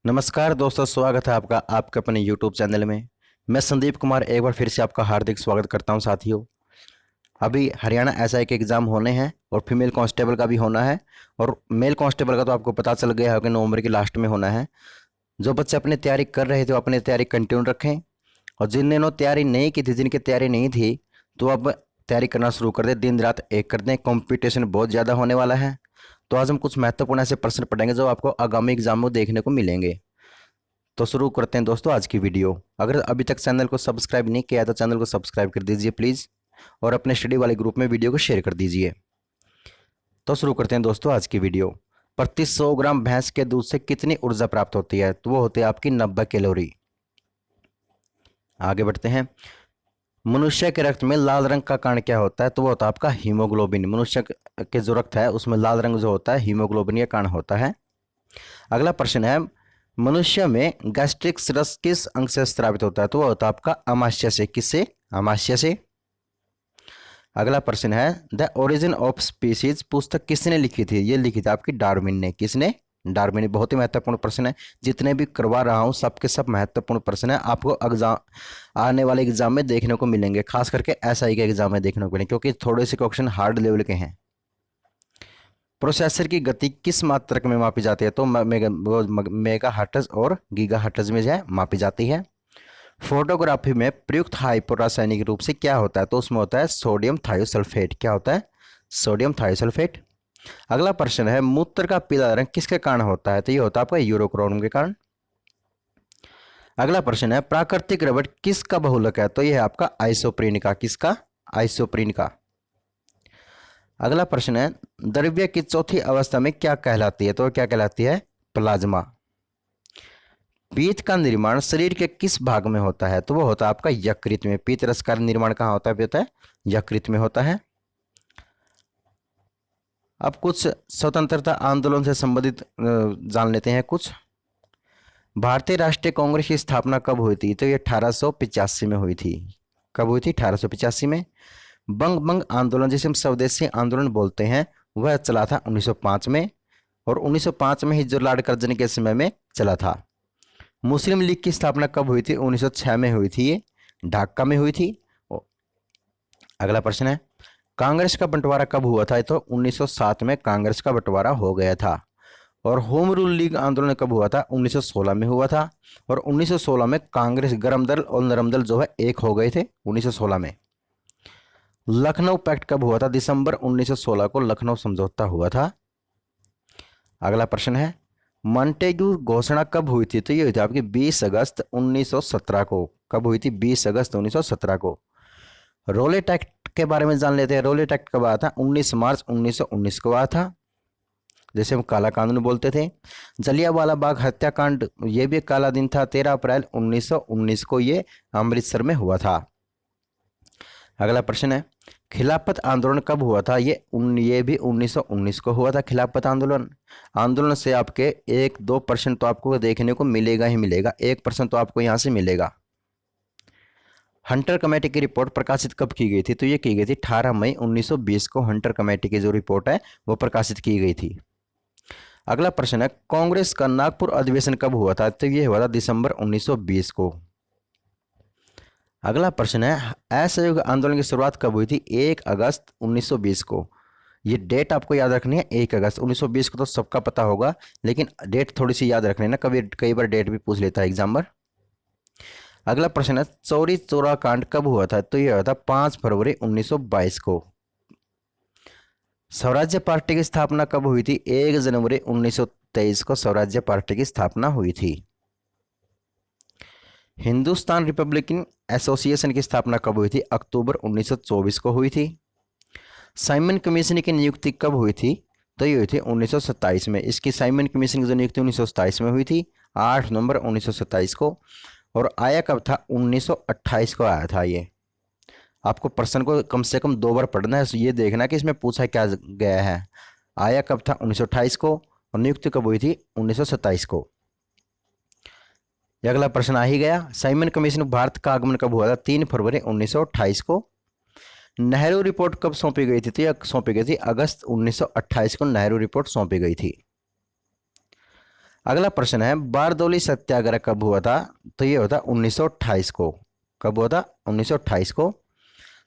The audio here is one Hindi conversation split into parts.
नमस्कार दोस्तों, स्वागत है आपका आपके अपने YouTube चैनल में। मैं संदीप कुमार एक बार फिर से आपका हार्दिक स्वागत करता हूं। साथियों, अभी हरियाणा एसआई के एग्ज़ाम होने हैं और फीमेल कांस्टेबल का भी होना है। और मेल कांस्टेबल का तो आपको पता चल गया है कि नवंबर के लास्ट में होना है। जो बच्चे अपनी तैयारी कर रहे थे वो अपनी तैयारी कंटिन्यू रखें, और जिन्होंने तैयारी नहीं की थी, जिनकी तैयारी नहीं थी, तो अब तैयारी करना शुरू कर दें। दिन रात एक कर दें, कंपटीशन बहुत ज़्यादा होने वाला है। तो आज हम कुछ महत्वपूर्ण ऐसे प्रश्न पढ़ेंगे जो आपको आगामी एग्जाम में देखने को मिलेंगे। तो शुरू करते हैं दोस्तों आज की वीडियो। अगर अभी तक चैनल को सब्सक्राइब नहीं किया है तो चैनल को सब्सक्राइब कर दीजिए प्लीज़, और अपने स्टडी वाले ग्रुप में वीडियो को शेयर कर दीजिए। तो शुरू करते हैं दोस्तों आज की वीडियो। प्रति 100 ग्राम भैंस के दूध से कितनी ऊर्जा प्राप्त होती है? तो वो होती है आपकी 90 कैलोरी। आगे बढ़ते हैं। मनुष्य के रक्त में लाल रंग का कण क्या होता है? तो वो होता है आपका हीमोग्लोबिन। मनुष्य के जो रक्त है उसमें लाल रंग जो होता है हीमोग्लोबिन का कण होता है। अगला प्रश्न है, मनुष्य में गैस्ट्रिक रस किस अंग से स्रावित होता है? तो वो होता है आपका अमाशय से। किससे? अमाशय से। अगला प्रश्न है, द ओरिजिन ऑफ स्पीसीज पुस्तक किसने लिखी थी? ये लिखी थी आपकी डार्विन ने। किसने? डार्विन ने। बहुत ही महत्वपूर्ण प्रश्न है, जितने भी करवा रहा हूँ सबके सब महत्वपूर्ण प्रश्न है, आपको एग्जाम आने वाले एग्जाम में देखने को मिलेंगे, खास करके एसआई के एग्जाम में देखने को मिलेंगे, क्योंकि थोड़े से क्वेश्चन हार्ड लेवल के हैं। प्रोसेसर की गति किस मात्रक में मापी जाती है? तो मेगा हर्ट्ज और गीगा हर्ट्ज में जो है मापी जाती है। फोटोग्राफी में प्रयुक्त हाइपो रासायनिक रूप से क्या होता है? तो उसमें होता है सोडियम थायोसल्फेट। क्या होता है? Sodium thiosulphate. अगला प्रश्न है, मूत्र का पीला रंग किसके कारण होता है? तो ये होता है आपका यूरोक्रोम के कारण। अगला प्रश्न है, प्राकृतिक रबड़ किसका बहुलक है? तो यह है आपका आइसोप्रीन का। किसका? आइसोप्रीन का। अगला प्रश्न है, द्रव्य की चौथी अवस्था में क्या कहलाती है? तो क्या कहलाती है? प्लाज्मा। पीत का निर्माण शरीर के किस भाग में होता है? तो वो होता है आपका यकृत में। पीत रस का निर्माण कहाँ होता है? होता है यकृत में होता है। अब कुछ स्वतंत्रता आंदोलन से संबंधित जान लेते हैं कुछ। भारतीय राष्ट्रीय कांग्रेस की स्थापना कब हुई थी? तो ये 1885 में हुई थी। कब हुई थी? 1885 में। बंग बंग आंदोलन, जिसे हम स्वदेशी आंदोलन बोलते हैं, वह चला था 1905 में। और 1905 में ही जो लॉर्ड कर्जन के समय में चला था। मुस्लिम लीग की स्थापना कब हुई थी? 1906 में हुई थी। ये ढाका में हुई थी। अगला प्रश्न है, कांग्रेस का बंटवारा कब हुआ था? तो 1907 में कांग्रेस का बंटवारा हो गया था। और होम रूल लीग आंदोलन कब हुआ था? 1916 में हुआ था। और 1916 में कांग्रेस गर्म दल और नरम दल जो है एक हो गए थे 1916 में। लखनऊ पैक्ट कब हुआ था? दिसंबर 1916 को लखनऊ समझौता हुआ था। अगला प्रश्न है, मॉन्टेग्यू घोषणा कब हुई थी? तो ये हुई थी आपकी 20 अगस्त 1917 को। कब हुई थी? 20 अगस्त 1917 को। रोलेट एक्ट के बारे में जान लेते हैं। रोलेट एक्ट कब आया था? 19 मार्च 1919 को आया था, जैसे हम काला कानून बोलते थे। जलियांवाला बाग हत्याकांड, ये भी काला दिन था। 13 अप्रैल 1919 को ये अमृतसर में हुआ था। अगला प्रश्न है, खिलाफत आंदोलन कब हुआ था? ये भी 1919 को हुआ था। खिलाफत आंदोलन। आंदोलन से आपके 1-2% तो आपको देखने को मिलेगा ही मिलेगा। 1% तो आपको यहाँ से मिलेगा। हंटर कमेटी की रिपोर्ट प्रकाशित कब की गई थी? तो ये की गई थी 18 मई 1920 को। हंटर कमेटी की जो रिपोर्ट है वो प्रकाशित की गई थी। अगला प्रश्न है, कांग्रेस का नागपुर अधिवेशन कब हुआ था? तो ये हुआ था दिसंबर 1920 को। अगला प्रश्न है, असहयोग आंदोलन की शुरुआत कब हुई थी? 1 अगस्त 1920 को। ये डेट आपको याद रखनी है, 1 अगस्त 1920 को तो सबका पता होगा, लेकिन डेट थोड़ी सी याद रखनी है ना, कभी कई बार डेट भी पूछ लेता है एग्जामर। अगला प्रश्न है, चौरी चौरा कांड कब हुआ था? तो यह हुआ था 5 फरवरी 1922 को। स्वराज्य पार्टी की स्थापना कब हुई थी? 1 जनवरी 1923 को स्वराज्य पार्टी की स्थापना हुई थी। हिंदुस्तान रिपब्लिकन एसोसिएशन की स्थापना कब हुई थी? अक्टूबर 1924 को हुई थी। साइमन कमीशन की नियुक्ति कब हुई थी? तो ये हुई थी 1927 में। इसकी साइमन कमीशन की जो नियुक्ति 1927 में हुई थी, 8 नवंबर 1927 को। और आया कब था? 1928 को आया था ये। आपको प्रश्न को कम से कम 2 बार पढ़ना है, ये देखना कि इसमें पूछा क्या गया है। आया कब था? 1928 को। और नियुक्ति कब हुई थी? 1927 को। अगला प्रश्न आ ही गया, साइमन कमीशन भारत का आगमन कब हुआ था? 3 फरवरी 1928 को। नेहरू रिपोर्ट कब सौंपी गई थी? तो यह सौंपी गई थी अगस्त 1928 को। नेहरू रिपोर्ट सौंपी गई थी। अगला प्रश्न है बारदौली सत्याग्रह कब हुआ था? तो ये होता 1928 को। कब हुआ था? 1928 को।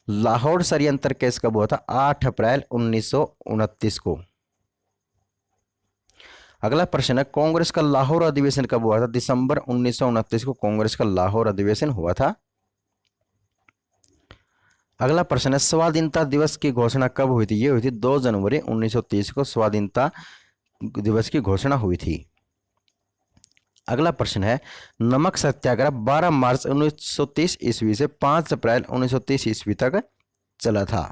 लाहौर षड्यंत्र केस कब हुआ था? 8 अप्रैल 1929 को। अगला प्रश्न है कांग्रेस का लाहौर अधिवेशन कब हुआ था? दिसंबर 1929 को कांग्रेस का लाहौर अधिवेशन हुआ था। अगला प्रश्न है स्वाधीनता दिवस की घोषणा कब हुई थी? ये हुई थी 2 जनवरी 1930 को स्वाधीनता दिवस की घोषणा हुई थी। अगला प्रश्न है नमक सत्याग्रह 12 मार्च 1930 ईस्वी से 5 अप्रैल 1930 ईस्वी तक चला था।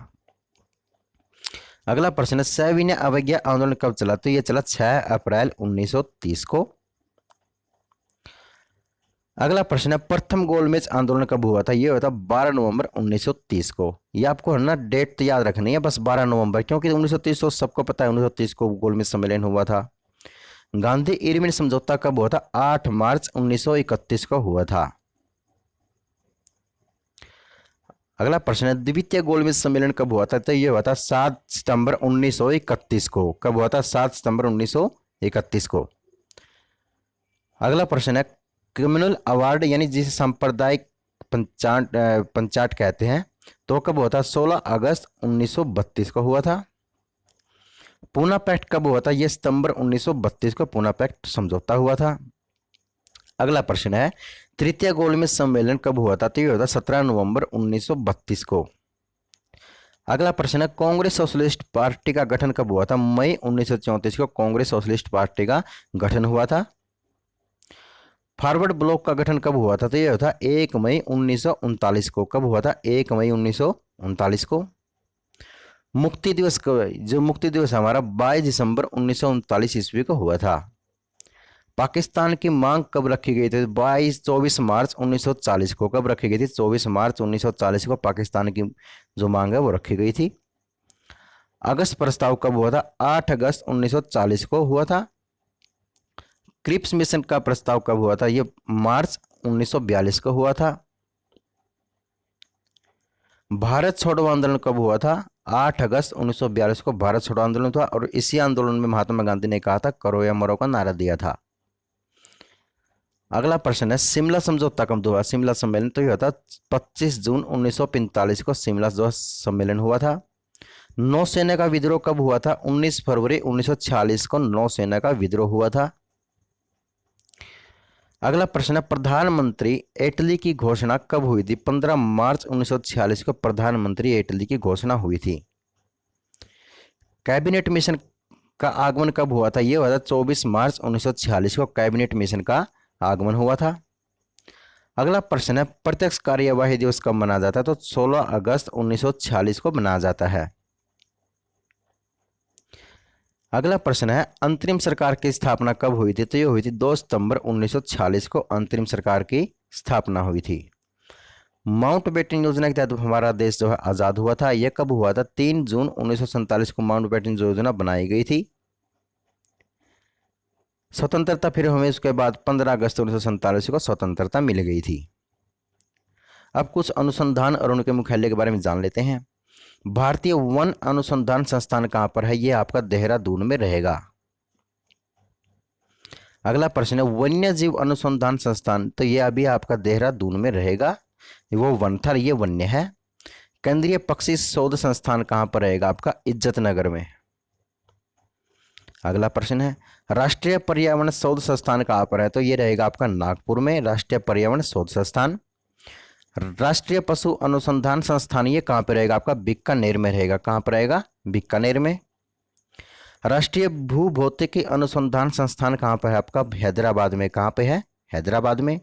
अगला प्रश्न है सविनय अवज्ञा आंदोलन कब चला? तो यह चला 6 अप्रैल 1930 को। अगला प्रश्न है प्रथम गोलमेज आंदोलन कब हुआ था? यह हुआ था 12 नवंबर 1930 को। ये आपको है ना डेट तो याद रखनी है बस 12 नवंबर, क्योंकि 1930 तो सबको पता है 1930 को गोलमेज सम्मेलन हुआ था। गांधी इरविन समझौता कब हुआ था? 8 मार्च 1931 को हुआ था। अगला प्रश्न है द्वितीय गोलमेज सम्मेलन कब हुआ था? तो यह हुआ था 7 सितंबर 1931 को। कब हुआ था? 7 सितंबर 1931 को। अगला प्रश्न है कम्युनल अवार्ड यानी जिसे सांप्रदायिक पंचाट कहते हैं, तो कब हुआ था? 16 अगस्त 1932 को हुआ था। पूना पैक्ट कब हुआ था? यह सितंबर 1932 को पूना पैक्ट समझौता हुआ था। अगला प्रश्न है तृतीय गोलमेज सम्मेलन कब हुआ था? तो यह हुआ था 17 नवंबर 1932 को। अगला प्रश्न है कांग्रेस सोशलिस्ट पार्टी का गठन कब हुआ था? मई 1934 को कांग्रेस सोशलिस्ट पार्टी का गठन हुआ था। फॉरवर्ड ब्लॉक का गठन कब हुआ था? तो यह था 1 मई 1939 को। कब हुआ था? 1 मई 1939 को। मुक्ति दिवस कब? जो मुक्ति दिवस हमारा 22 दिसंबर 1939 ईस्वी को हुआ था। पाकिस्तान की मांग कब रखी गई थी? 24 मार्च 1940 को। कब रखी गई थी? 24 मार्च 1940 को पाकिस्तान की जो मांग है वो रखी गई थी। अगस्त प्रस्ताव कब हुआ था? 8 अगस्त 1940 को हुआ था। क्रिप्स मिशन का प्रस्ताव कब हुआ था? यह मार्च 1942 को हुआ था। भारत छोड़ो आंदोलन कब हुआ था? 8 अगस्त 1942 को भारत छोड़ो आंदोलन था और इसी आंदोलन में महात्मा गांधी ने कहा था करो या मरो का नारा दिया था। अगला प्रश्न है शिमला समझौता कब हुआ? शिमला सम्मेलन तो यह था 25 जून 1945 को शिमला जो सम्मेलन हुआ था। नौसेना का विद्रोह कब हुआ था? 19 फरवरी 1946 को नौसेना का विद्रोह हुआ था। अगला प्रश्न है प्रधानमंत्री इटली की घोषणा कब हुई थी? 15 मार्च 1946 को प्रधानमंत्री इटली की घोषणा हुई थी। कैबिनेट मिशन का आगमन कब हुआ था? यह हुआ था 24 मार्च 1946 को कैबिनेट मिशन का आगमन हुआ था। अगला प्रश्न है प्रत्यक्ष कार्यवाही दिवस कब मनाया जाता है? तो 16 अगस्त 1946 को मनाया जाता है। अगला प्रश्न है अंतरिम सरकार की स्थापना कब हुई थी? तो यह हुई थी 2 सितंबर 1946 को अंतरिम सरकार की स्थापना हुई थी। माउंटबेटन योजना के तहत हमारा देश जो है आजाद हुआ था। यह कब हुआ था? 3 जून 1947 को माउंटबेटन योजना बनाई गई थी। स्वतंत्रता फिर हमें उसके बाद 15 अगस्त 1947 को स्वतंत्रता मिल गई थी। अब कुछ अनुसंधान और उनके मुख्यालय के बारे में जान लेते हैं। भारतीय वन अनुसंधान संस्थान कहां पर है? यह आपका देहरादून में रहेगा। अगला प्रश्न है वन्य जीव अनुसंधान संस्थान, तो यह अभी आपका देहरादून में रहेगा। वो वन था, ये वन्य है। केंद्रीय पक्षी शोध संस्थान कहां पर रहेगा? आपका इज्जत नगर में। अगला प्रश्न है राष्ट्रीय पर्यावरण शोध संस्थान कहां पर है? तो ये रहेगा आपका नागपुर में, राष्ट्रीय पर्यावरण शोध संस्थान। राष्ट्रीय पशु अनुसंधान संस्थान ये कहां पर रहेगा? आपका बीकानेर में रहेगा। कहां पर रहेगा? बीकानेर में। राष्ट्रीय भूभौतिकी अनुसंधान संस्थान कहां पर है? आपका हैदराबाद में। कहां पे है? हैदराबाद में।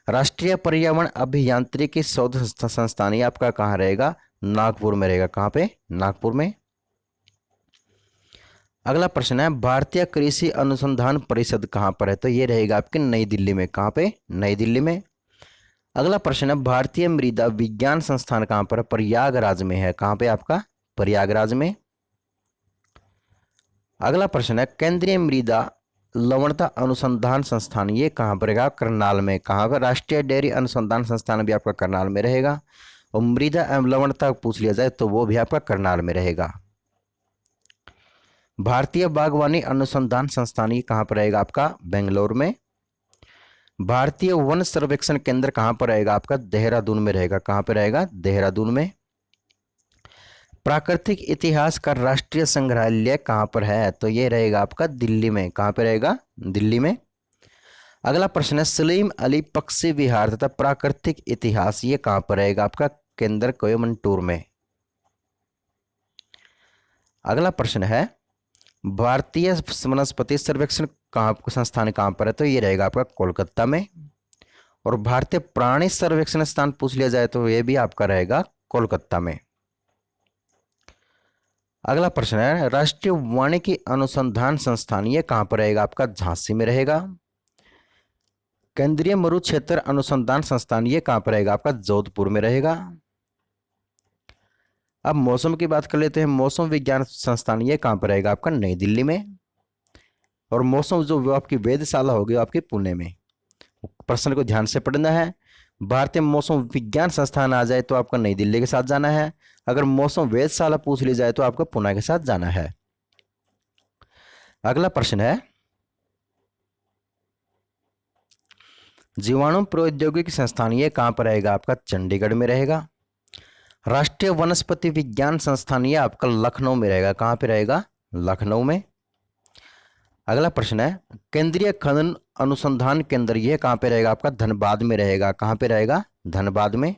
राष्ट्रीय पर्यावरण अभियांत्रिकी शोध संस्थान ये आपका कहां रहेगा? नागपुर में रहेगा। कहां पे? नागपुर में। अगला प्रश्न है भारतीय कृषि अनुसंधान परिषद कहां पर है? तो ये रहेगा आपके नई दिल्ली में। कहां पे? नई दिल्ली में। अगला प्रश्न है भारतीय मृदा विज्ञान संस्थान कहां पर है? प्रयागराज में है। कहां पे? आपका प्रयागराज में। अगला प्रश्न है केंद्रीय मृदा लवणता अनुसंधान संस्थान ये कहां पर रहेगा? करनाल में। कहां पर? राष्ट्रीय डेयरी अनुसंधान संस्थान भी आपका करनाल में रहेगा। और मृदा एवं लवणता पूछ लिया जाए तो वो भी आपका करनाल में रहेगा। भारतीय बागवानी अनुसंधान संस्थान ये कहाँ पर रहेगा आपका? बेंगलोर में। भारतीय वन सर्वेक्षण केंद्र कहाँ पर रहेगा आपका? देहरादून में रहेगा। कहाँ पर रहेगा? देहरादून में। प्राकृतिक इतिहास का राष्ट्रीय संग्रहालय कहाँ पर है? तो ये रहेगा आपका दिल्ली में। कहाँ पर रहेगा? दिल्ली में। अगला प्रश्न है सलीम अली पक्षी विहार तथा प्राकृतिक इतिहास ये कहाँ पर रहेगा आपका? केंद्र कोयम्बटूर में। अगला प्रश्न है भारतीय वनस्पति सर्वेक्षण कहाँ संस्थान कहाँ पर है? तो ये रहेगा आपका कोलकाता में। और भारतीय प्राणी सर्वेक्षण स्थान पूछ लिया जाए तो ये भी आपका रहेगा कोलकाता में। अगला प्रश्न है राष्ट्रीय वानिकी अनुसंधान संस्थान ये कहाँ पर रहेगा आपका? झांसी में रहेगा। केंद्रीय मरु क्षेत्र अनुसंधान संस्थान ये कहाँ पर रहेगा आपका? जोधपुर में रहेगा। अब मौसम की बात कर लेते हैं। मौसम विज्ञान संस्थान ये कहाँ पर रहेगा आपका? नई दिल्ली में। और मौसम जो आपकी वेधशाला होगी आपके पुणे में। प्रश्न को ध्यान से पढ़ना है। भारतीय मौसम विज्ञान संस्थान आ जाए तो आपको नई दिल्ली के साथ जाना है। अगर मौसम वेधशाला पूछ ली जाए तो आपको पुणे के साथ जाना है। अगला प्रश्न है जीवाणु प्रौद्योगिकी संस्थान ये कहाँ पर रहेगा आपका? चंडीगढ़ में रहेगा। राष्ट्रीय वनस्पति विज्ञान संस्थान ये आपका लखनऊ में रहेगा। कहाँ पे रहेगा? लखनऊ में। अगला प्रश्न है केंद्रीय खनन अनुसंधान केंद्र ये कहाँ पे रहेगा आपका? धनबाद में रहेगा। कहाँ पे रहेगा? धनबाद में।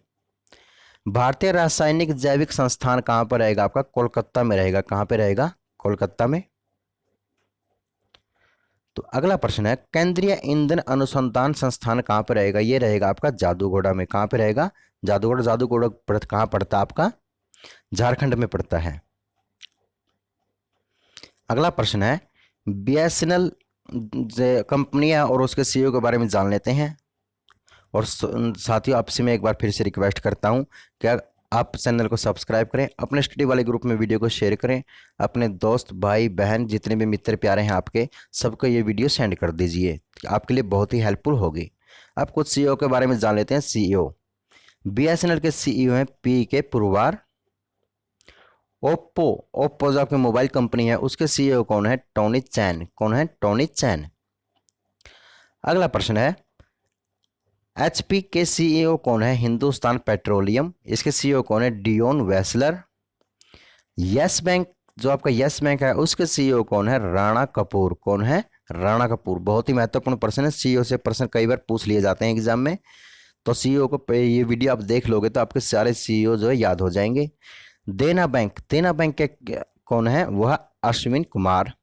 भारतीय रासायनिक जैविक संस्थान कहाँ पर रहेगा आपका? कोलकाता में रहेगा। कहाँ पे रहेगा? कोलकाता में। तो अगला प्रश्न है केंद्रीय ईंधन अनुसंधान संस्थान कहाँ पर रहेगा? ये रहेगा आपका जादूगोड़ा में। कहाँ पे रहेगा? जादूगोड़ा। जादूगोड़ा कहाँ पड़ता है आपका? झारखंड में पड़ता है। अगला प्रश्न है बीएसएनएल कंपनी है और उसके सीईओ के बारे में जान लेते हैं। और साथियों आपसे मैं एक बार फिर से रिक्वेस्ट करता हूं कि आप चैनल को सब्सक्राइब करें, अपने स्टडी वाले ग्रुप में वीडियो को शेयर करें, अपने दोस्त भाई बहन जितने भी मित्र प्यारे हैं आपके सबको ये वीडियो सेंड कर दीजिए। आपके लिए बहुत ही हेल्पफुल होगी। अब कुछ सीईओ के बारे में जान लेते हैं। सीईओ बीएसएनएल के सीईओ हैं पी के पुरवार। ओप्पो जो आपकी मोबाइल कंपनी है उसके सीईओ कौन है? टोनी चैन। कौन है? टोनी चैन। अगला प्रश्न है एचपी के सीईओ कौन है? हिंदुस्तान पेट्रोलियम। इसके सीईओ कौन है? डियोन वेसलर। यस बैंक जो आपका यस बैंक है उसके सीईओ कौन है? राणा कपूर। कौन है? राणा कपूर। बहुत ही महत्वपूर्ण प्रश्न है। सीईओ से प्रश्न कई बार पूछ लिए जाते हैं एग्जाम में, तो सीईओ को ये वीडियो आप देख लोगे तो आपके सारे सीईओ जो है याद हो जाएंगे। देना बैंक के कौन है? वह अश्विन कुमार।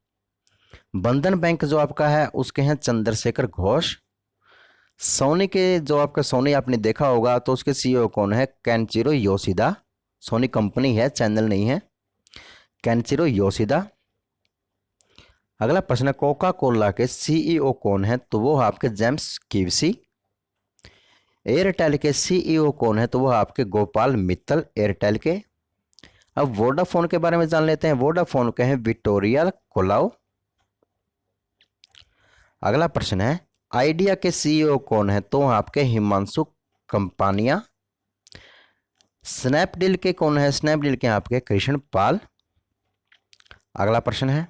बंधन बैंक जो आपका है उसके हैं चंद्रशेखर घोष। सोनी के जो आपका सोनी आपने देखा होगा तो उसके सीईओ कौन है? Kenichiro Yoshida. सोनी कंपनी है, चैनल नहीं है। Kenichiro Yoshida. अगला प्रश्न कोका कोला के सीईओ कौन है? तो वो आपके जेम्स किवसी। एयरटेल के सीईओ कौन है? तो वो आपके गोपाल मित्तल एयरटेल के। अब वोडाफोन के बारे में जान लेते हैं। वोडाफोन के हैं विक्टोरिया कोलाओ। अगला प्रश्न है आइडिया के सीईओ कौन है? तो आपके हिमांशु कंपानिया। स्नैपडील के कौन है? स्नैपडील के आपके कृष्ण पाल। अगला प्रश्न है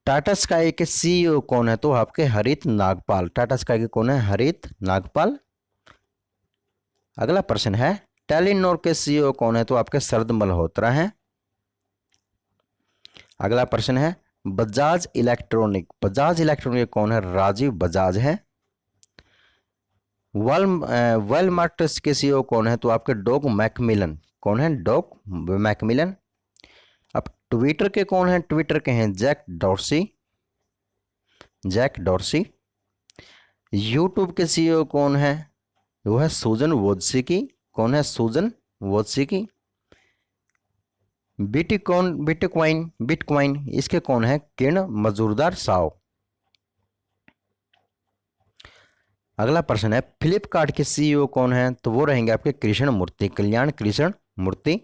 टाटा स्काई के सीईओ कौन है? तो आपके हरित नागपाल। टाटा स्काई के कौन है? हरित नागपाल। अगला प्रश्न है टेलीनॉर के सीईओ कौन है? तो आपके शरद मल्होत्रा हैं। अगला प्रश्न है बजाज इलेक्ट्रॉनिक कौन है? राजीव बजाज है। वेलमार्ट के सीईओ कौन है? तो आपके डॉग मैकमिलन। कौन है? Dog Macmillan. अब ट्विटर के कौन है? ट्विटर के हैं जैक डॉर्सी। यूट्यूब के सीईओ कौन है? वो है सुजन वोज्सिकी। कौन है? सुजन वोज्सिकी। बिटकॉइन इसके कौन है? किरण मजूरदार साव। अगला प्रश्न है फ्लिपकार्ट के सीईओ कौन है? तो वो रहेंगे आपके कल्याण कृष्ण मूर्ति।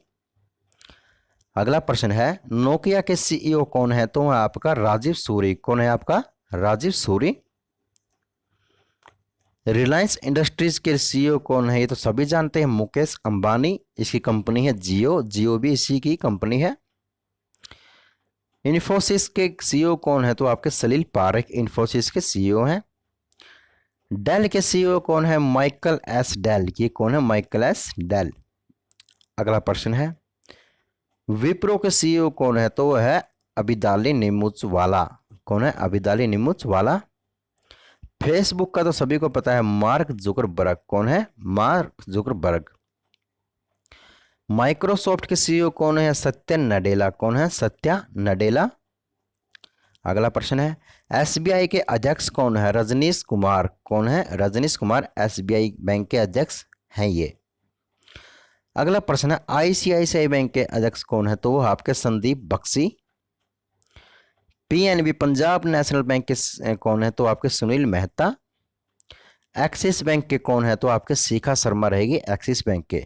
अगला प्रश्न है नोकिया के सीईओ कौन है? तो आपका राजीव सूरी। कौन है आपका? राजीव सूरी। रिलायंस इंडस्ट्रीज के सीईओ कौन है? ये तो सभी जानते हैं मुकेश अंबानी। इसकी कंपनी है जियो भी इसी की कंपनी है। इन्फोसिस के सीईओ कौन है? तो आपके सलील पारेख इन्फोसिस के सीईओ हैं। डेल के सीईओ कौन है? Michael S Dell. ये कौन है? Michael S Dell. अगला प्रश्न है, विप्रो के सीईओ कौन है? तो वह है अबिदाली निमुचवाला। कौन है? अबिदाली निमुचवाला। फेसबुक का तो सभी को पता है, मार्क जुकरबर्ग। कौन है? Mark Zuckerberg. माइक्रोसॉफ्ट के सीईओ कौन है? सत्या नडेला। कौन है? सत्या नडेला। अगला प्रश्न है, एसबीआई के अध्यक्ष कौन है? रजनीश कुमार। कौन है? रजनीश कुमार एसबीआई बैंक के अध्यक्ष हैं ये। अगला प्रश्न है, आईसीआईसीआई बैंक के अध्यक्ष कौन है? तो वो आपके संदीप बख्शी। पीएनबी पंजाब नेशनल बैंक के कौन है? तो आपके सुनील मेहता। एक्सिस बैंक के कौन है? तो आपके शिखा शर्मा रहेगी एक्सिस बैंक के।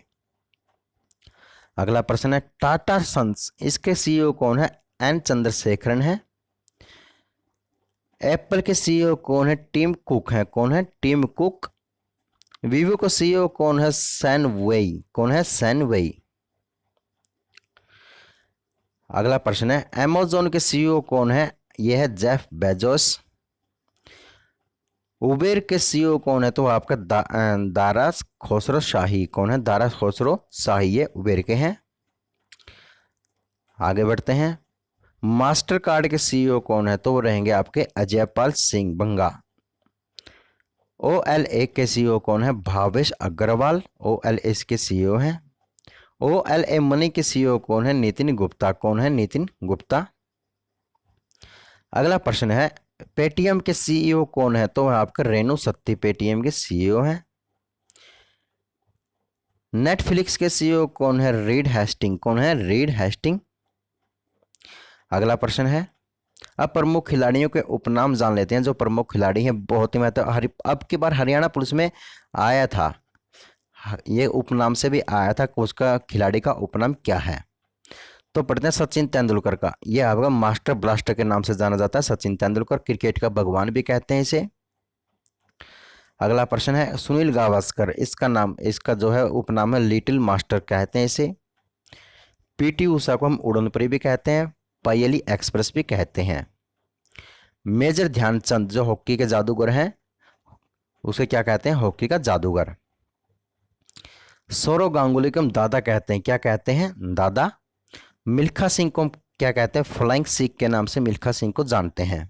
अगला प्रश्न है, टाटा सन्स इसके सीईओ कौन है? एन चंद्रशेखरन है। एप्पल के सीईओ कौन है? टिम कुक है। कौन है? Tim Cook. वीवो का सीईओ कौन है? सैन वेई। कौन है? सैन वेई। अगला प्रश्न है, अमेज़न के सीईओ कौन है? यह है जेफ बेजोस। उबेर के सीईओ कौन है? तो आपका दारा खुसरो शाही। कौन है? दारा खुसरो शाही, ये उबेर के हैं। आगे बढ़ते हैं, मास्टर कार्ड के सीईओ कौन है? तो वो रहेंगे आपके अजयपाल सिंह बंगा। ओएलए के सीईओ कौन है? भावेश अग्रवाल। ओएलए के सीईओ हैं। ओएलए मनी के सीईओ कौन है? नितिन गुप्ता। कौन है? नितिन गुप्ता। अगला प्रश्न है, पेटीएम के सीईओ कौन है? तो आपका रेणु सत्ती पेटीएम के सीईओ हैं। नेटफ्लिक्स के सीईओ कौन है? Reed Hasting. कौन है? Reed Hasting. अगला प्रश्न है, अब प्रमुख खिलाड़ियों के उपनाम जान लेते हैं। जो प्रमुख खिलाड़ी हैं बहुत ही महत्व, अब की बार हरियाणा पुलिस में आया था, ये उपनाम से भी आया था, उसका खिलाड़ी का उपनाम क्या है? तो पढ़ते हैं सचिन तेंदुलकर का। यह आपका मास्टर ब्लास्टर के नाम से जाना जाता है। सचिन तेंदुलकर क्रिकेट का भगवान भी कहते हैं इसे। अगला प्रश्न है, सुनील गावस्कर इसका नाम, इसका जो है उपनाम है लिटिल मास्टर कहते हैं इसे। पीटी उषा को हम उड़नपरी भी कहते हैं, पायली एक्सप्रेस भी कहते हैं। मेजर ध्यानचंद जो हॉकी के जादूगर हैं, उसे क्या कहते हैं? हॉकी का जादूगर। सौरव गांगुली को हम दादा कहते हैं। क्या कहते हैं? दादा। मिल्खा सिंह को हम क्या कहते हैं? फ्लाइंग सिख के नाम से मिल्खा सिंह को जानते हैं।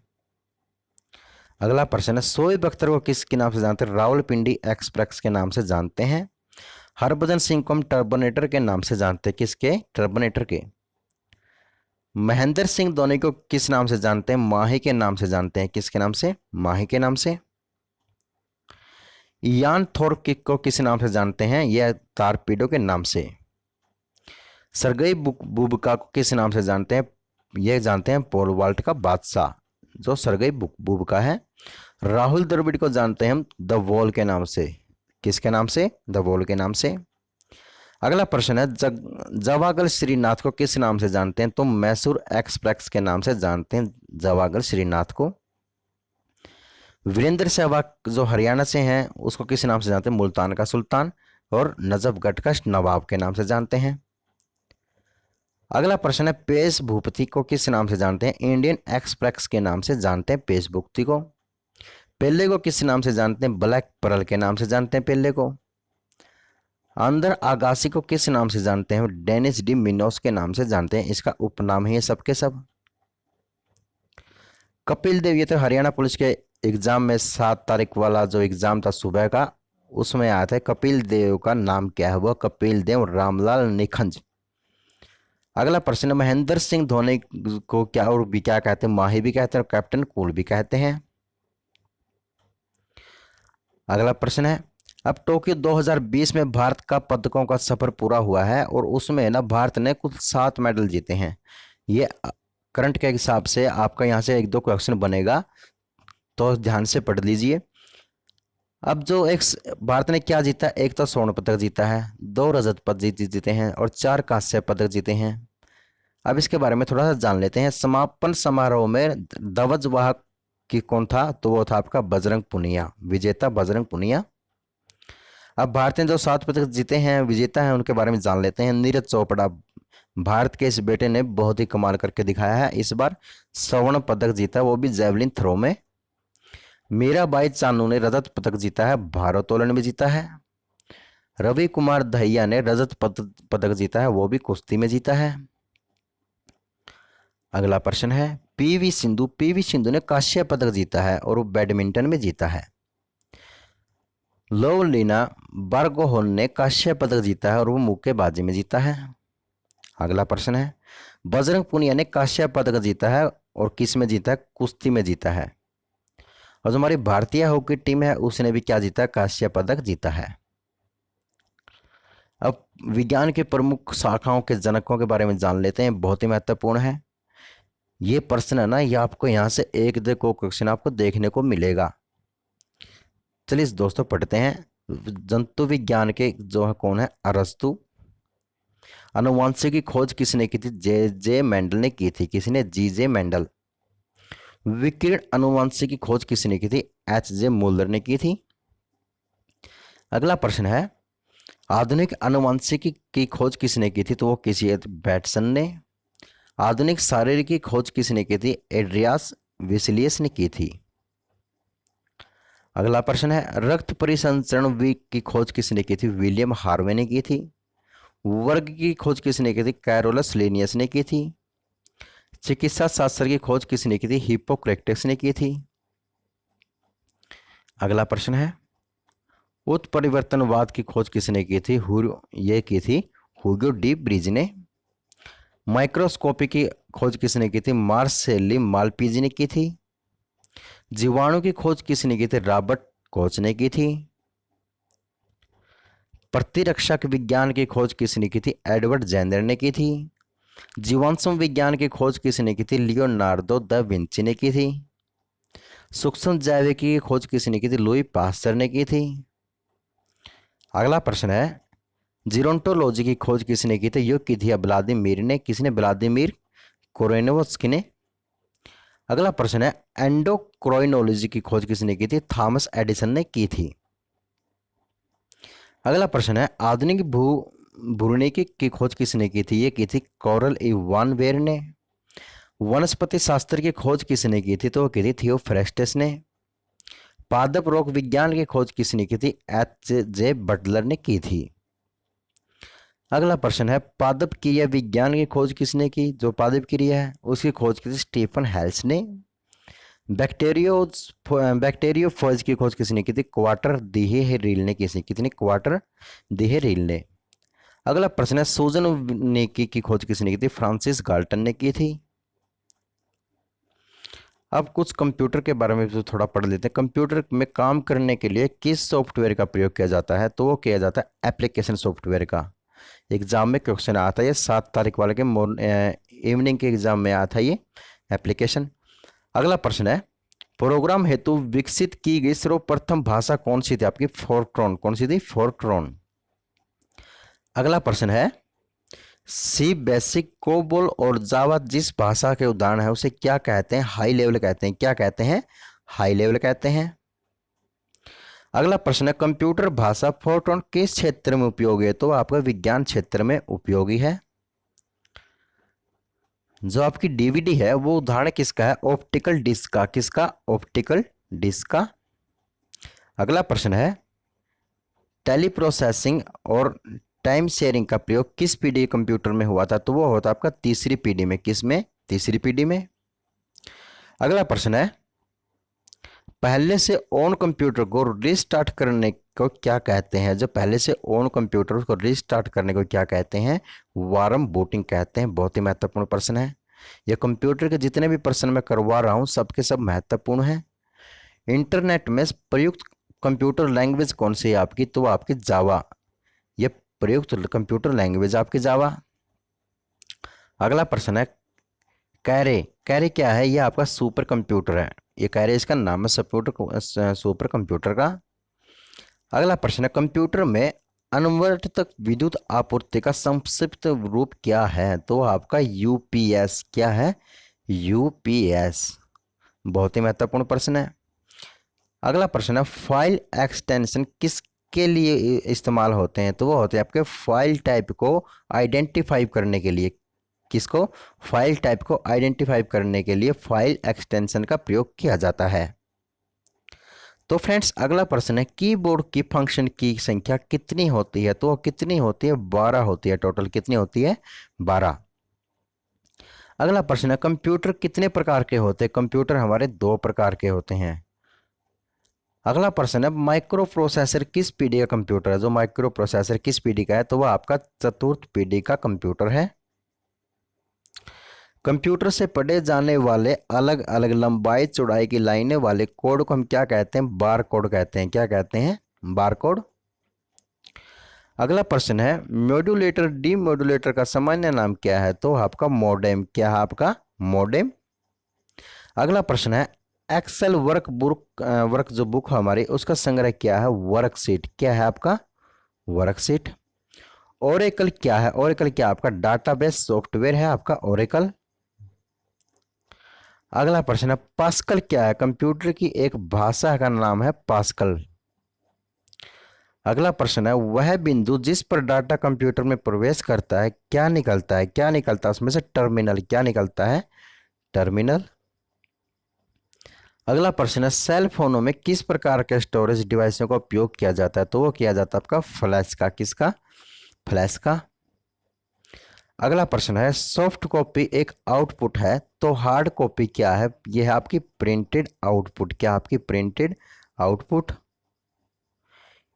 अगला प्रश्न है, शोएब अख्तर को किसके नाम से जानते हैं? रावलपिंडी एक्सप्रेस के नाम से जानते हैं। हरभजन सिंह को हम टर्बोनेटर के नाम से जानते हैं। किसके? टर्बोनेटर के। महेंद्र सिंह धोनी को किस नाम से जानते हैं? माही के नाम से जानते हैं। किसके नाम से? माही के नाम से। यान थोरकिक को किस नाम से जानते हैं? यह टारपीडो के नाम से। सरगई बुबका को किस नाम से जानते हैं? यह जानते हैं पोल वाल्ट का बादशाह, जो सरगई बुबका है। राहुल द्रविड़ को जानते हैं हम द वॉल के नाम से। किसके नाम से? द वॉल के नाम से। अगला प्रश्न है, जवागल श्रीनाथ को किस नाम से जानते हैं? तो मैसूर एक्सप्रेस के नाम से जानते हैं जवागल श्रीनाथ को। वीरेंद्र सहवाग जो हरियाणा से हैं, उसको किस नाम से जानते हैं? मुल्तान का सुल्तान। और नजफगढ़ का नवाब के नाम से जानते हैं। अगला प्रश्न है, पेश भूपति को किस नाम से जानते हैं? इंडियन एक्सप्रेस के नाम से जानते हैं पेश भूपति को। पेले को किस नाम से जानते हैं? ब्लैक परल के नाम से जानते हैं पेले को। अंदर आगासी को किस नाम से जानते हैं? डेनिस डी मिनोस के नाम से जानते हैं, इसका उपनाम है ये सबके सब। कपिल देव, ये तो हरियाणा पुलिस के एग्जाम में 7 तारीख वाला जो एग्जाम था सुबह का, उसमें आया था। कपिल देव का नाम क्या है? वह कपिल देव रामलाल निखंज। अगला प्रश्न, महेंद्र सिंह धोनी को क्या और भी क्या कहते हैं? माही भी कहते हैं और कैप्टन कूल भी कहते हैं। अगला प्रश्न है, अब टोक्यो 2020 में भारत का पदकों का सफर पूरा हुआ है और उसमें ना भारत ने कुल 7 मेडल जीते हैं। ये करंट के हिसाब से आपका यहाँ से 1-2 क्वेश्चन बनेगा, तो ध्यान से पढ़ लीजिए। अब जो एक भारत ने क्या जीता? एक तो स्वर्ण पदक जीता है, 2 रजत पदक जीते हैं और 4 कांस्य पदक जीते हैं। अब इसके बारे में थोड़ा सा जान लेते हैं। समापन समारोह में ध्वजवाहक की कौन था? तो वो था आपका बजरंग पुनिया, विजेता बजरंग पुनिया। अब भारत ने जो 7 पदक जीते हैं, विजेता है, उनके बारे में जान लेते हैं। नीरज चोपड़ा भारत के इस बेटे ने बहुत ही कमाल करके दिखाया है, इस बार स्वर्ण पदक जीता, वो भी जेवलिन थ्रो में। मीराबाई चानू ने रजत पदक जीता है, भारोत्तोलन में जीता है। रवि कुमार दहिया ने रजत पदक जीता है, वो भी कुश्ती में जीता है। अगला प्रश्न है, पीवी सिंधु ने कांस्य पदक जीता है और वो बैडमिंटन में जीता है। लोवलीना बारगोहन ने कांस्य पदक जीता है और वो मुक्केबाजी में जीता है। अगला प्रश्न है, बजरंग पुनिया ने कांस्य पदक जीता है और किस में जीता है? कुश्ती में जीता है। और जो हमारी भारतीय हॉकी टीम है उसने भी क्या जीता? कांस्य पदक जीता है। अब विज्ञान के प्रमुख शाखाओं के जनकों के बारे में जान लेते हैं, बहुत ही महत्वपूर्ण है ये प्रश्न है ना, ये आपको यहाँ से एक दो क्वेश्चन आपको देखने को मिलेगा। चलिए दोस्तों पढ़ते हैं। जंतु विज्ञान के जो है कौन है? अरस्तु। अनुवांशिक की खोज किसने की थी? जे जे मेंडल ने की थी। किसने? जी जे मेंडल। विकिरण अनुवांशिक की खोज किसने की थी? एच जे मूलर ने की थी। अगला प्रश्न है, आधुनिक अनुवांशिकी की खोज किसने की थी? तो वो किसी बैटसन ने। आधुनिक शारीरिक की खोज किसने की थी? एड्रियास विसिलियस ने की थी। अगला प्रश्न है, रक्त परिसंचरण की खोज किसने की थी? विलियम हार्वे ने की थी। वर्ग की खोज किसने की थी? कैरोलस लिनियस ने की थी। चिकित्सा शास्त्र की खोज किसने की थी? हिप्पोक्रेटस ने की थी। अगला प्रश्न है, उत्परिवर्तनवाद की खोज किसने की थी? ये की थी हुगो डी ब्रिज ने। माइक्रोस्कोपी की खोज किसने की थी? मार्सेली मालपीजी ने की थी। जीवाणु की खोज किसने की थी? रॉबर्ट कोच ने की थी। प्रतिरक्षक विज्ञान की खोज किसने की थी? एडवर्ड जेनर ने की थी। जीवाश्म विज्ञान की खोज किसने की थी? लियोनार्डो दा विंची ने की थी। सूक्ष्म जैविकी की खोज किसने की थी? लुई पास्चर ने की थी। अगला प्रश्न है, जीरोंटोलॉजी की खोज किसने की थी? यो की थी व्लादिमीर ने। किसने? व्लादिमीर कोरेनोव्स्की ने। अगला प्रश्न है, एंडोक्राइनोलॉजी की खोज किसने की थी? थॉमस एडिसन ने की थी। अगला प्रश्न है, आधुनिक भूरणिकी की खोज किसने की थी? ये की थी कॉरल ई वान वेयर ने। वनस्पति शास्त्र की खोज किसने की थी? तो वो की थी थियोफ्रेस्टस ने। पादप रोग विज्ञान की खोज किसने की थी? एच जे बटलर ने की थी। अगला प्रश्न है, पादप क्रिया विज्ञान की खोज किसने की? जो पादप क्रिया है उसकी खोज की थी स्टीफन हेल्स ने। बैक्टीरियोफेज की खोज किसने की थी? क्वार्टर दिहे रील ने की थी क्वार्टर दिहे रील ने। अगला प्रश्न है, सूजन नेकी की खोज किसने की थी? फ्रांसिस गाल्टन ने की थी। अब कुछ कंप्यूटर के बारे में तो थोड़ा पढ़ लेते हैं। कंप्यूटर में काम करने के लिए किस सॉफ्टवेयर का प्रयोग किया जाता है? तो वो किया जाता है एप्लीकेशन सॉफ्टवेयर का। एग्जाम में क्वेश्चन आता है ये 7 तारीख वाले के इवनिंग के एग्जाम में आता है ये एप्लीकेशन। अगला प्रश्न है, प्रोग्राम हेतु विकसित की गई सर्वप्रथम भाषा कौन सी थी आपकी? फोर्ट्रॉन। कौन सी थी? फोर्ट्रॉन। अगला प्रश्न है, सी बेसिक कोबोल और जावा जिस भाषा के उदाहरण है उसे क्या कहते हैं? हाई लेवल कहते हैं। क्या कहते हैं? हाई लेवल कहते हैं। अगला प्रश्न है, कंप्यूटर भाषा फोर्ट्रॉन किस क्षेत्र में उपयोगी है? तो आपका विज्ञान क्षेत्र में उपयोगी है। जो आपकी डीवीडी है वो उदाहरण किसका है? ऑप्टिकल डिस्क का। किसका? ऑप्टिकल डिस्क का। अगला प्रश्न है, टेलीप्रोसेसिंग और टाइम शेयरिंग का प्रयोग किस पीढ़ी कंप्यूटर में हुआ था? तो वो होता आपका तीसरी पीढ़ी में। किस में? तीसरी पीढ़ी में। अगला प्रश्न है, पहले से ऑन कंप्यूटर को रिस्टार्ट करने को क्या कहते हैं? जो पहले से ऑन कंप्यूटर को रिस्टार्ट करने को क्या कहते हैं? वार्म बूटिंग कहते हैं। बहुत ही महत्वपूर्ण प्रश्न है ये। कंप्यूटर के जितने भी प्रश्न मैं करवा रहा हूं सबके सब महत्वपूर्ण है। इंटरनेट में प्रयुक्त कंप्यूटर लैंग्वेज कौन सी है आपकी? तो आपकी जावा। ये प्रयुक्त कंप्यूटर लैंग्वेज आपकी जावा। अगला प्रश्न है, कैरे। कैरे क्या है? ये आपका सुपर कंप्यूटर है। ये कैरे इसका नाम है सुपर कंप्यूटर का। अगला प्रश्न है, कंप्यूटर में अनुवर्तक विद्युत आपूर्ति का संक्षिप्त रूप क्या है? तो आपका यूपीएस। क्या है? यूपीएस। बहुत ही महत्वपूर्ण प्रश्न है। अगला प्रश्न है, फाइल एक्सटेंशन किस के लिए इस्तेमाल होते हैं? तो वो होते हैं आपके फाइल टाइप को आइडेंटिफाई करने के लिए। किसको? फाइल टाइप को आइडेंटिफाई करने के लिए फाइल एक्सटेंशन का प्रयोग किया जाता है। तो फ्रेंड्स अगला प्रश्न है, कीबोर्ड की फंक्शन की संख्या कितनी होती है? तो वो कितनी होती है? 12 होती है। टोटल कितनी होती है? 12। अगला प्रश्न है, कंप्यूटर कितने प्रकार के होते हैं? कंप्यूटर हमारे 2 प्रकार के होते हैं। अगला प्रश्न है, माइक्रो प्रोसेसर किस पीढ़ी का कंप्यूटर है? जो माइक्रो प्रोसेसर किस पीढ़ी का है? तो वह आपका चतुर्थ पीढ़ी का कंप्यूटर है। कंप्यूटर से पढ़े जाने वाले अलग अलग लंबाई चौड़ाई की लाइनें वाले कोड को हम क्या कहते हैं? बार कोड कहते हैं। क्या कहते हैं? Bar code. अगला प्रश्न है, मॉड्यूलेटर डीमॉड्यूलेटर का सामान्य नाम क्या है? तो आपका मॉडेम। क्या है आपका? मॉडेम। अगला प्रश्न है, एक्सेल वर्क जो बुक हमारी उसका संग्रह क्या है? वर्कशीट। क्या है आपका? वर्कशीट। ओरेकल क्या है? ओरेकल क्या आपका? डाटाबेस सॉफ्टवेयर है आपका ओरेकल। अगला प्रश्न है, पास्कल क्या है? कंप्यूटर की एक भाषा का नाम है पास्कल। अगला प्रश्न है, वह बिंदु जिस पर डाटा कंप्यूटर में प्रवेश करता है क्या निकलता है? क्या निकलता है उसमें से? टर्मिनल। क्या निकलता है? टर्मिनल। अगला प्रश्न है, सेल फोनों में किस प्रकार के स्टोरेज डिवाइसों का उपयोग किया जाता है? तो वो किया जाता है आपका फ्लैश का। किसका? फ्लैश का। अगला प्रश्न है, सॉफ्ट कॉपी एक आउटपुट है तो हार्ड कॉपी क्या है? यह है आपकी प्रिंटेड आउटपुट। क्या आपकी? Printed output.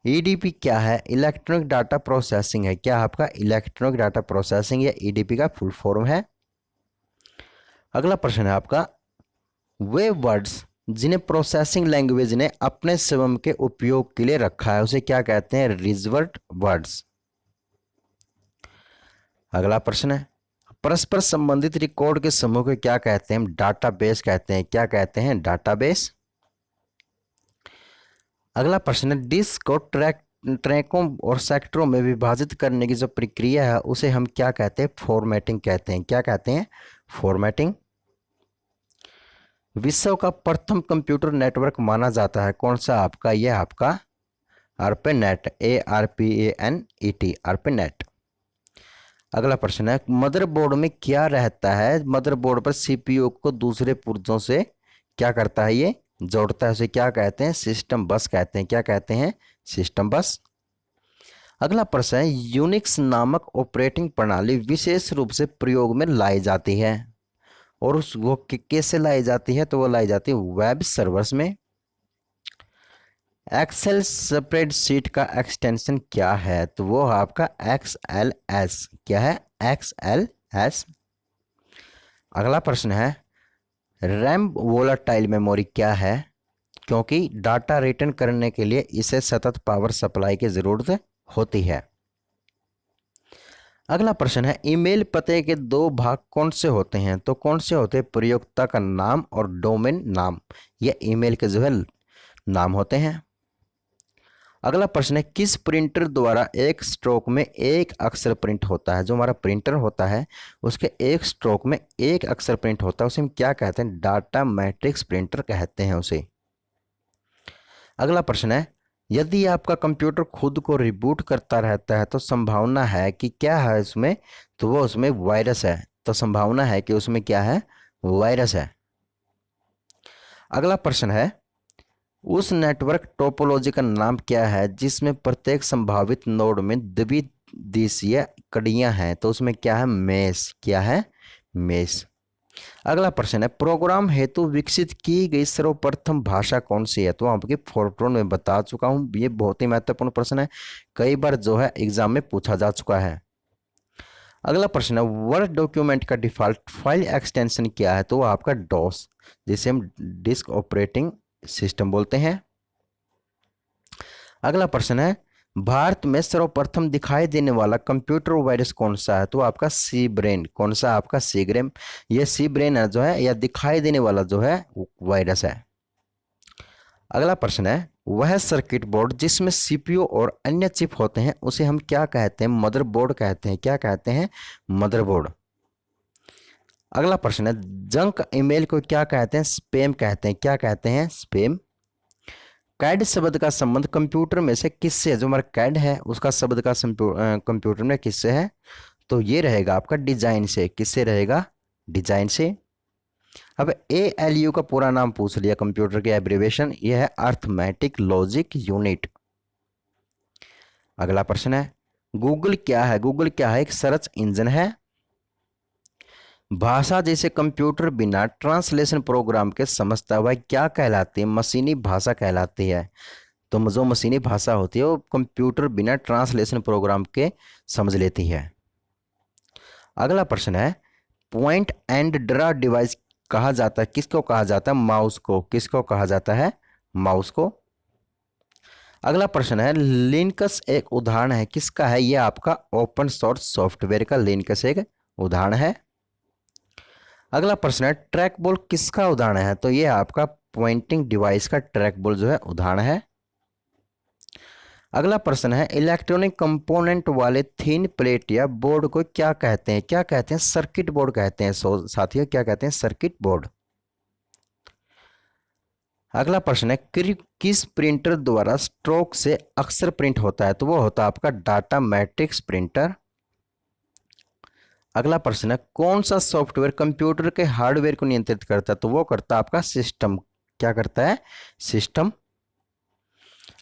ईडीपी क्या है? इलेक्ट्रॉनिक डाटा प्रोसेसिंग है। क्या आपका? इलेक्ट्रॉनिक डाटा प्रोसेसिंग या ईडीपी का फुल फॉर्म है। अगला प्रश्न है आपका, वे वर्ड्स जिन्हें प्रोसेसिंग लैंग्वेज ने अपने स्वयं के उपयोग के लिए रखा है उसे क्या कहते हैं? Reserved words. अगला प्रश्न है, परस्पर संबंधित रिकॉर्ड के समूह को क्या कहते हैं? हम डाटाबेस कहते हैं। क्या कहते हैं? डाटाबेस। अगला प्रश्न है, डिस्क को ट्रैकों और सेक्टरों में विभाजित करने की जो प्रक्रिया है उसे हम क्या कहते हैं? फॉर्मेटिंग कहते हैं। क्या कहते हैं? फॉर्मेटिंग। विश्व का प्रथम कंप्यूटर नेटवर्क माना जाता है कौन सा आपका? यह आपका ARPANET। ARPANET। ARPANET। अगला प्रश्न है, मदरबोर्ड में क्या रहता है? मदरबोर्ड पर सीपीयू को दूसरे पुर्जों से क्या करता है? ये जोड़ता है। उसे क्या कहते हैं? सिस्टम बस कहते हैं। क्या कहते हैं? सिस्टम बस। अगला प्रश्न है, यूनिक्स नामक ऑपरेटिंग प्रणाली विशेष रूप से प्रयोग में लाई जाती है और उस वो कैसे लाई जाती है? तो वो लाई जाती है वेब सर्वर्स में। एक्सेल स्प्रेडशीट का एक्सटेंशन क्या है? तो वो आपका XLS। क्या है? XLS। अगला प्रश्न है, रैम वोलाटाइल मेमोरी क्या है? क्योंकि डाटा रिटर्न करने के लिए इसे सतत पावर सप्लाई की जरूरत होती है। अगला प्रश्न है, ईमेल पते के 2 भाग कौन से होते हैं? तो कौन से होते हैं? प्रयोक्ता का नाम और डोमेन नाम। ये ईमेल के जो है नाम होते हैं। अगला प्रश्न है, किस प्रिंटर द्वारा एक स्ट्रोक में एक अक्षर प्रिंट होता है? जो हमारा प्रिंटर होता है उसके एक स्ट्रोक में एक अक्षर प्रिंट होता है उसे हम क्या कहते हैं? डाटा मैट्रिक्स प्रिंटर कहते हैं उसे। अगला प्रश्न है, यदि आपका कंप्यूटर खुद को रिबूट करता रहता है तो संभावना है कि क्या है उसमें? तो वो उसमें वायरस है। तो संभावना है कि उसमें क्या है? वायरस है। अगला प्रश्न है, उस नेटवर्क टोपोलॉजी का नाम क्या है जिसमें प्रत्येक संभावित नोड में द्विदिशीय कड़ियां हैं? तो उसमें क्या है? मेश। क्या है? मेश। अगला प्रश्न है, प्रोग्राम हेतु विकसित की गई सर्वप्रथम भाषा कौन सी है? तो आपके फोरट्रोन में बता चुका हूं। ये बहुत ही महत्वपूर्ण प्रश्न है, कई बार जो है एग्जाम में पूछा जा चुका है। अगला प्रश्न है, वर्ड डॉक्यूमेंट का डिफॉल्ट फाइल एक्सटेंशन क्या है? तो आपका डॉस, जिसे हम डिस्क ऑपरेटिंग सिस्टम बोलते हैं। अगला प्रश्न है, भारत में सर्वप्रथम दिखाई देने वाला कंप्यूटर वायरस कौन सा है? तो आपका सी ब्रेन। कौन सा? आपका सी ग्रेम। ये सी ब्रेन है जो है या दिखाई देने वाला जो है वायरस है। अगला प्रश्न है, वह सर्किट बोर्ड जिसमें सीपीयू और अन्य चिप होते हैं उसे हम क्या कहते हैं? मदरबोर्ड कहते हैं। क्या कहते हैं? मदरबोर्ड। अगला प्रश्न है, जंक ईमेल को क्या कहते हैं? स्पैम कहते हैं। क्या कहते हैं? स्पैम। कैड शब्द का संबंध कंप्यूटर में से किससे है? जो हमारा कैड है उसका शब्द का कंप्यूटर में किससे है? तो ये रहेगा आपका डिजाइन से। किससे रहेगा? डिजाइन से। अब ALU का पूरा नाम पूछ लिया, कंप्यूटर के एब्रिवेशन, यह है अर्थमेटिक लॉजिक यूनिट। अगला प्रश्न है, गूगल क्या है? गूगल क्या है? एक सर्च इंजन है। भाषा जैसे कंप्यूटर बिना ट्रांसलेशन प्रोग्राम के समझता हुआ क्या कहलाती है? मशीनी भाषा कहलाती है। तो जो मशीनी भाषा होती है वो कंप्यूटर बिना ट्रांसलेशन प्रोग्राम के समझ लेती है। अगला प्रश्न है, पॉइंट एंड ड्रा डिवाइस कहा जाता है, किसको कहा जाता है? माउस को। किसको कहा जाता है? माउस को। अगला प्रश्न है, लिनक्स एक उदाहरण है, किसका है? यह आपका ओपन सोर्स सॉफ्टवेयर का लिनक्स एक उदाहरण है। अगला प्रश्न है, ट्रैक बॉल किसका उदाहरण है? तो यह आपका पॉइंटिंग डिवाइस का ट्रैक बॉल जो है उदाहरण है। अगला प्रश्न है, इलेक्ट्रॉनिक कंपोनेंट वाले थिन प्लेट या बोर्ड को क्या कहते हैं? क्या कहते हैं? सर्किट बोर्ड कहते हैं। साथियों, क्या कहते हैं? Circuit board. अगला प्रश्न है, किस प्रिंटर द्वारा स्ट्रोक से अक्षर प्रिंट होता है? तो वो होता है आपका डाटा मैट्रिक्स प्रिंटर। अगला प्रश्न है, कौन सा सॉफ्टवेयर कंप्यूटर के हार्डवेयर को नियंत्रित करता है? तो वो करता है आपका सिस्टम। क्या करता है? सिस्टम।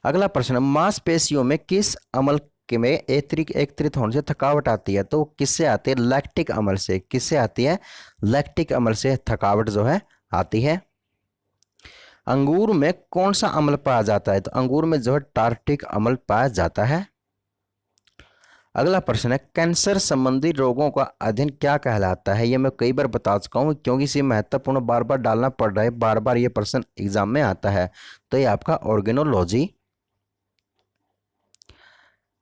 अगला प्रश्न, मांसपेशियों में किस अमल के में एकत्रित होने से थकावट आती है? तो किससे आती है? लैक्टिक अमल से। किससे आती है? लैक्टिक अमल से थकावट जो है आती है। अंगूर में कौन सा अम्ल पाया जाता है? तो अंगूर में जो है टार्टिक अम्ल पाया जाता है। अगला प्रश्न है, कैंसर संबंधी रोगों का अध्ययन क्या कहलाता है? ये मैं कई बार बता चुका हूं क्योंकि इसे महत्वपूर्ण बार बार डालना पड़ रहा है, बार बार ये प्रश्न एग्जाम में आता है। तो ये आपका ऑर्गेनोलॉजी।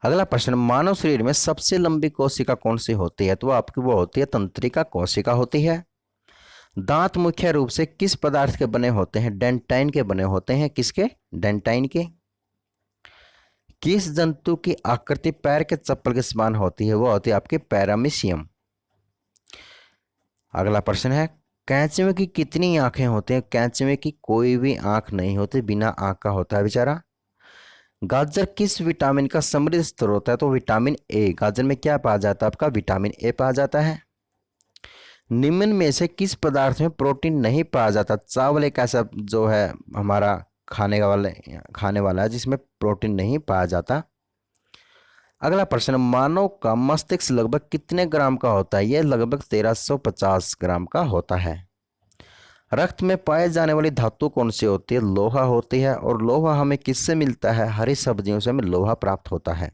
अगला प्रश्न, मानव शरीर में सबसे लंबी कोशिका कौन सी होती है? तो आपकी वो होती है तंत्रिका कोशिका होती है। दांत मुख्य रूप से किस पदार्थ के बने होते हैं? डेंटाइन के बने होते हैं। किसके? डेंटाइन के। किस जंतु की आकृति पैर के चप्पल के समान होती है? वो होती है आपके पैरामीशियम। अगला प्रश्न है, कैंचुए की कितनी आंखें होती हैं? कैंचुए की कोई भी आंख नहीं होती, बिना आंख का होता है बेचारा। गाजर किस विटामिन का समृद्ध स्रोत होता है? तो विटामिन ए। गाजर में क्या पाया जाता है? आपका विटामिन ए पाया जाता है। निम्न में से किस पदार्थ में प्रोटीन नहीं पाया जाता? चावल एक ऐसा जो है हमारा खाने वाला है जिसमें प्रोटीन नहीं पाया जाता। अगला प्रश्न, मानव का मस्तिष्क लगभग कितने ग्राम का होता है? यह लगभग 1350 ग्राम का होता है। रक्त में पाए जाने वाली धातु कौन सी होती है? लोहा होती है। और लोहा हमें किससे मिलता है? हरी सब्जियों से हमें लोहा प्राप्त होता है।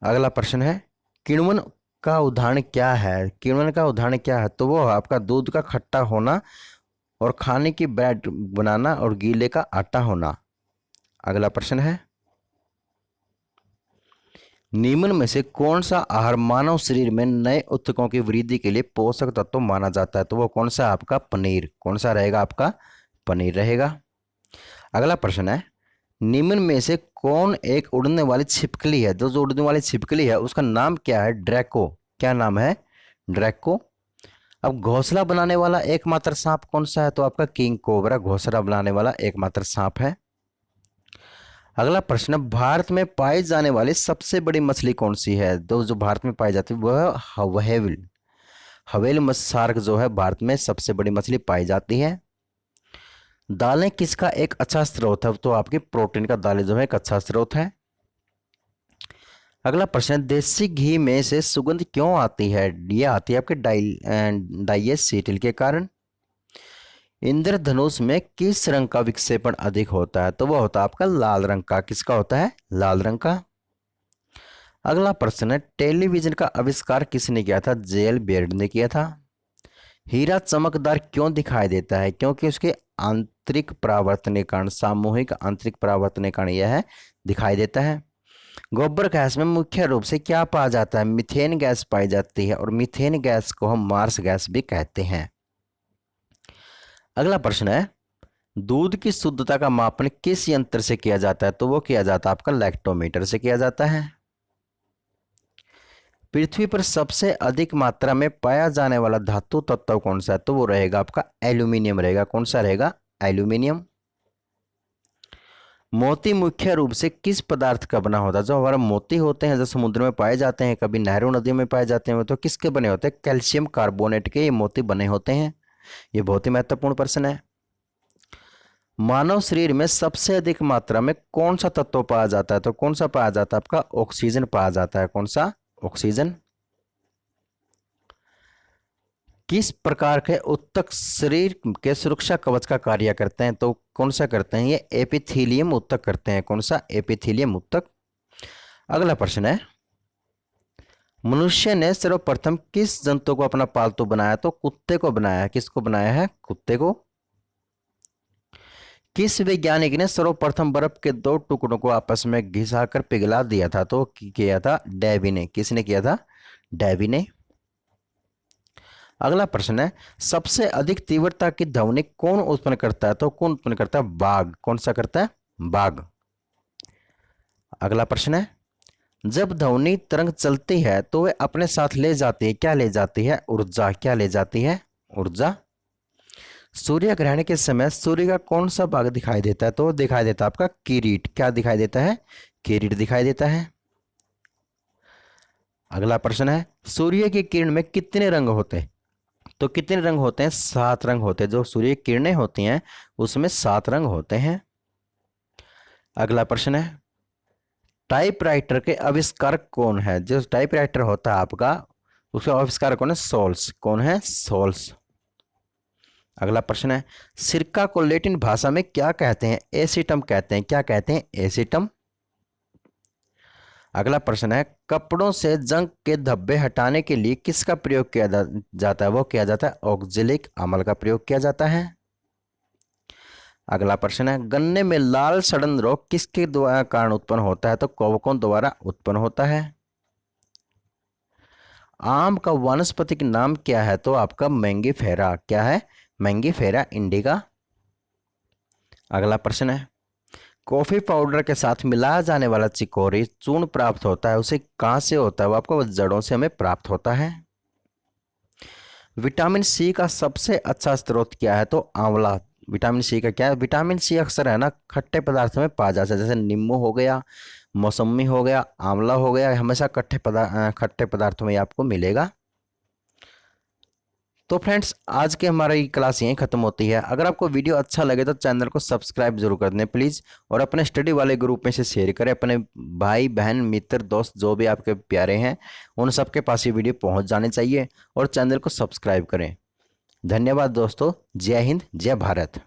अगला प्रश्न है, किण्वन का उदाहरण क्या है? किण्वन का उदाहरण क्या है? तो वो आपका दूध का खट्टा होना और खाने की ब्रेड बनाना और गीले का आटा होना। अगला प्रश्न है, निम्न में से कौन सा आहार मानव शरीर में नए ऊतकों की वृद्धि के लिए पोषक तत्व माना जाता है? तो वो कौन सा? आपका पनीर। कौन सा रहेगा? आपका पनीर रहेगा। अगला प्रश्न है, निम्न में से कौन एक उड़ने वाली छिपकली है? जो उड़ने वाली छिपकली है उसका नाम क्या है? ड्रैको। क्या नाम है? ड्रैको। अब घोंसला बनाने वाला एकमात्र सांप कौन सा है? तो आपका किंग कोबरा घोंसला बनाने वाला एकमात्र सांप है। अगला प्रश्न, भारत में पाई जाने वाली सबसे बड़ी मछली कौन सी है? तो जो भारत में पाई जाती है वह हवेल हवेल शार्क जो है भारत में सबसे बड़ी मछली पाई जाती है। दालें किसका एक अच्छा स्रोत है? तो आपकी प्रोटीन का दालें जो है एक अच्छा स्रोत है। अगला प्रश्न, देसी घी में से सुगंध क्यों आती है? ये आती है आपके डाइएसेटिल के कारण। इंद्रधनुष में किस रंग का विक्षेपण अधिक होता है? तो वह होता है आपका लाल रंग का। किसका होता है? लाल रंग का। अगला प्रश्न है, टेलीविजन का आविष्कार किसने किया था? जेएल बेयर्ड ने किया था। हीरा चमकदार क्यों दिखाई देता है? क्योंकि उसके आंतरिक परावर्तन के कारण, सामूहिक आंतरिक परावर्तन के कारण यह दिखाई देता है। गोबर गैस में मुख्य रूप से क्या पाया जाता है? मीथेन गैस पाई जाती है और मीथेन गैस को हम मार्स गैस भी कहते हैं। अगला प्रश्न है, दूध की शुद्धता का मापन किस यंत्र से किया जाता है? तो वो किया जाता है आपका लैक्टोमीटर से किया जाता है। पृथ्वी पर सबसे अधिक मात्रा में पाया जाने वाला धातु तत्व कौन सा है? तो वो रहेगा आपका एल्यूमिनियम रहेगा। कौन सा रहेगा? एल्यूमिनियम। मोती मुख्य रूप से किस पदार्थ का बना होता है? जो हमारा मोती होते हैं जो समुद्र में पाए जाते हैं, कभी नहरों नदियों में पाए जाते हैं, तो किसके बने होते हैं? कैल्शियम कार्बोनेट के ये मोती बने होते हैं। ये बहुत ही महत्वपूर्ण प्रश्न है। मानव शरीर में सबसे अधिक मात्रा में कौन सा तत्व पाया जाता है? तो कौन सा पाया जाता है? आपका ऑक्सीजन पाया जाता है। कौन सा? ऑक्सीजन। किस प्रकार के ऊतक शरीर के सुरक्षा कवच का कार्य करते हैं? तो कौन सा करते हैं? ये एपिथेलियम ऊतक करते हैं। कौन सा? एपिथेलियम ऊतक। अगला प्रश्न है, मनुष्य ने सर्वप्रथम किस जंतु को अपना पालतू बनाया? तो कुत्ते को बनाया है। किसको बनाया है? कुत्ते को। किस वैज्ञानिक ने सर्वप्रथम बर्फ के दो टुकड़ों को आपस में घिसाकर पिघला दिया था? तो किया था डेवी ने। किसने किया था? डेवी ने। अगला प्रश्न है, सबसे अधिक तीव्रता की ध्वनि कौन उत्पन्न करता है? तो कौन उत्पन्न करता है? बाघ। कौन सा करता है? बाघ। अगला प्रश्न है, जब ध्वनि तरंग चलती है तो वे अपने साथ ले जाती है, क्या ले जाती है? ऊर्जा। क्या ले जाती है? ऊर्जा। सूर्य ग्रहण के समय सूर्य का कौन सा भाग दिखाई देता है? तो दिखाई देता है आपका किरीट। क्या दिखाई देता है? किरीट दिखाई देता है। अगला प्रश्न है, सूर्य की किरण में कितने रंग होते हैं? तो कितने रंग होते हैं? 7 रंग होते हैं। जो सूर्य की किरणें होती हैं उसमें 7 रंग होते हैं। अगला प्रश्न है, टाइपराइटर के आविष्कारक कौन है? जो टाइपराइटर होता है आपका उसका आविष्कारक कौन है? सोल्स। कौन है? सोल्स। अगला प्रश्न है, सिरका को लैटिन भाषा में क्या कहते हैं? एसिटम कहते हैं। क्या कहते हैं? एसिटम। अगला प्रश्न है, कपड़ों से जंग के धब्बे हटाने के लिए किसका प्रयोग किया जाता है? वो किया जाता है ऑक्जेलिक अम्ल का प्रयोग किया जाता है। अगला प्रश्न है, गन्ने में लाल सड़न रोग किसके द्वारा कारण उत्पन्न होता है? तो कवकों द्वारा उत्पन्न होता है। आम का वानस्पतिक नाम क्या है? तो आपका मैंगीफेरा। क्या है? Mangifera indica. अगला प्रश्न है, कॉफी पाउडर के साथ मिलाया जाने वाला चिकोरी चूर्ण प्राप्त होता है, उसे कहाँ से होता है? वो आपको जड़ों से हमें प्राप्त होता है। विटामिन सी का सबसे अच्छा स्रोत क्या है? तो आंवला। विटामिन सी का क्या है? विटामिन सी अक्सर है ना खट्टे पदार्थों में पाया जाता है, जैसे नींबू हो गया, मौसमी हो गया, आंवला हो गया, हमेशा खट्टे पदार्थों में आपको मिलेगा। तो फ्रेंड्स, आज के हमारी क्लास यहीं खत्म होती है। अगर आपको वीडियो अच्छा लगे तो चैनल को सब्सक्राइब जरूर कर दें प्लीज़, और अपने स्टडी वाले ग्रुप में से शेयर करें। अपने भाई बहन मित्र दोस्त जो भी आपके प्यारे हैं उन सबके पास ये वीडियो पहुंच जाने चाहिए, और चैनल को सब्सक्राइब करें। धन्यवाद दोस्तों। जय हिंद, जय भारत।